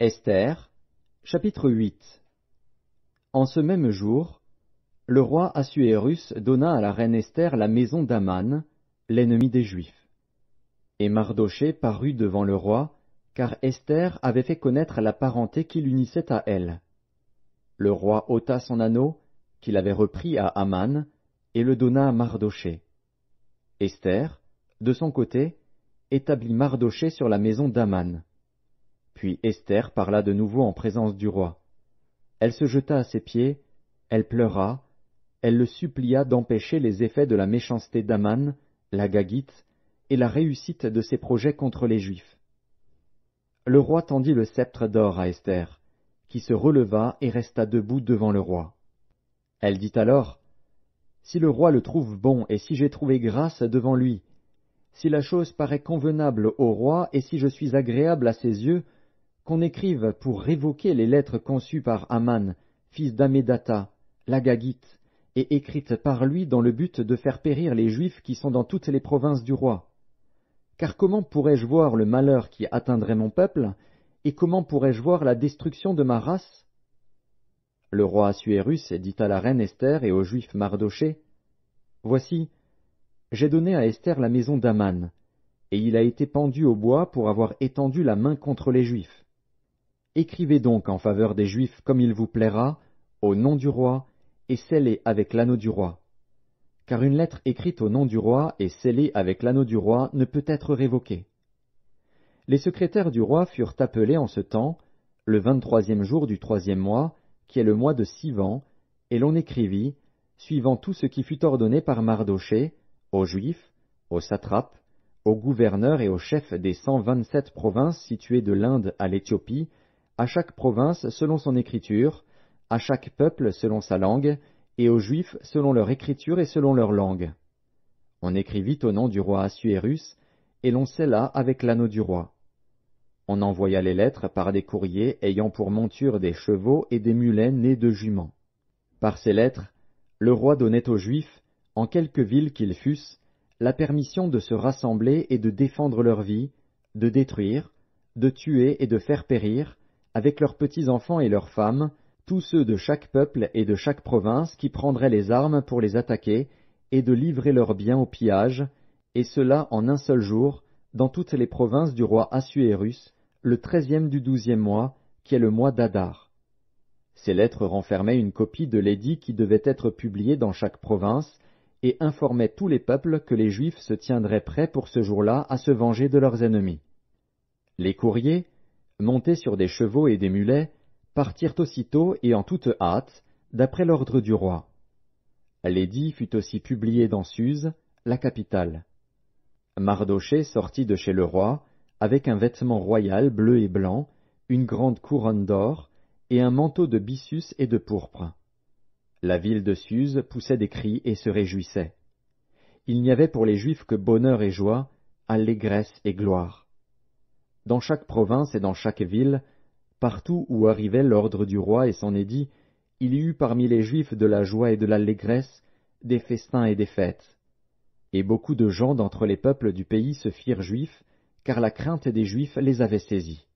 Esther, chapitre 8. En ce même jour, le roi Assuérus donna à la reine Esther la maison d'Aman, l'ennemi des Juifs. Et Mardochée parut devant le roi, car Esther avait fait connaître la parenté qui l'unissait à elle. Le roi ôta son anneau, qu'il avait repris à Aman, et le donna à Mardochée. Esther, de son côté, établit Mardochée sur la maison d'Aman. Puis Esther parla de nouveau en présence du roi. Elle se jeta à ses pieds, elle pleura, elle le supplia d'empêcher les effets de la méchanceté d'Aman, l'Agagite, et la réussite de ses projets contre les Juifs. Le roi tendit le sceptre d'or à Esther, qui se releva et resta debout devant le roi. Elle dit alors, « Si le roi le trouve bon et si j'ai trouvé grâce devant lui, si la chose paraît convenable au roi et si je suis agréable à ses yeux, qu'on écrive pour révoquer les lettres conçues par Aman, fils d'Hammédatha, l'Agagite, et écrites par lui dans le but de faire périr les Juifs qui sont dans toutes les provinces du roi. Car comment pourrais-je voir le malheur qui atteindrait mon peuple, et comment pourrais-je voir la destruction de ma race ?» Le roi Assuérus dit à la reine Esther et au juif Mardochée, « Voici, j'ai donné à Esther la maison d'Aman, et il a été pendu au bois pour avoir étendu la main contre les Juifs. Écrivez donc en faveur des Juifs comme il vous plaira, au nom du roi, et scellez avec l'anneau du roi. Car une lettre écrite au nom du roi et scellée avec l'anneau du roi ne peut être révoquée. » Les secrétaires du roi furent appelés en ce temps, le 23e jour du 3e mois, qui est le mois de Sivan, et l'on écrivit, suivant tout ce qui fut ordonné par Mardochée, aux Juifs, aux satrapes, aux gouverneurs et aux chefs des 127 provinces situées de l'Inde à l'Éthiopie, à chaque province selon son écriture, à chaque peuple selon sa langue, et aux Juifs selon leur écriture et selon leur langue. On écrivit au nom du roi Assuérus, et l'on scella avec l'anneau du roi. On envoya les lettres par des courriers ayant pour monture des chevaux et des mulets nés de juments. Par ces lettres, le roi donnait aux Juifs, en quelque ville qu'ils fussent, la permission de se rassembler et de défendre leur vie, de détruire, de tuer et de faire périr, avec leurs petits-enfants et leurs femmes, tous ceux de chaque peuple et de chaque province qui prendraient les armes pour les attaquer, et de livrer leurs biens au pillage, et cela en un seul jour, dans toutes les provinces du roi Assuérus, le 13e du 12e mois, qui est le mois d'Adar. Ces lettres renfermaient une copie de l'édit qui devait être publié dans chaque province, et informaient tous les peuples que les Juifs se tiendraient prêts pour ce jour-là à se venger de leurs ennemis. Les courriers, montés sur des chevaux et des mulets, partirent aussitôt et en toute hâte, d'après l'ordre du roi. L'édit fut aussi publié dans Suse, la capitale. Mardochée sortit de chez le roi, avec un vêtement royal bleu et blanc, une grande couronne d'or, et un manteau de byssus et de pourpre. La ville de Suse poussait des cris et se réjouissait. Il n'y avait pour les Juifs que bonheur et joie, allégresse et gloire. Dans chaque province et dans chaque ville, partout où arrivait l'ordre du roi et son édit, il y eut parmi les Juifs de la joie et de l'allégresse, des festins et des fêtes. Et beaucoup de gens d'entre les peuples du pays se firent juifs, car la crainte des Juifs les avait saisis.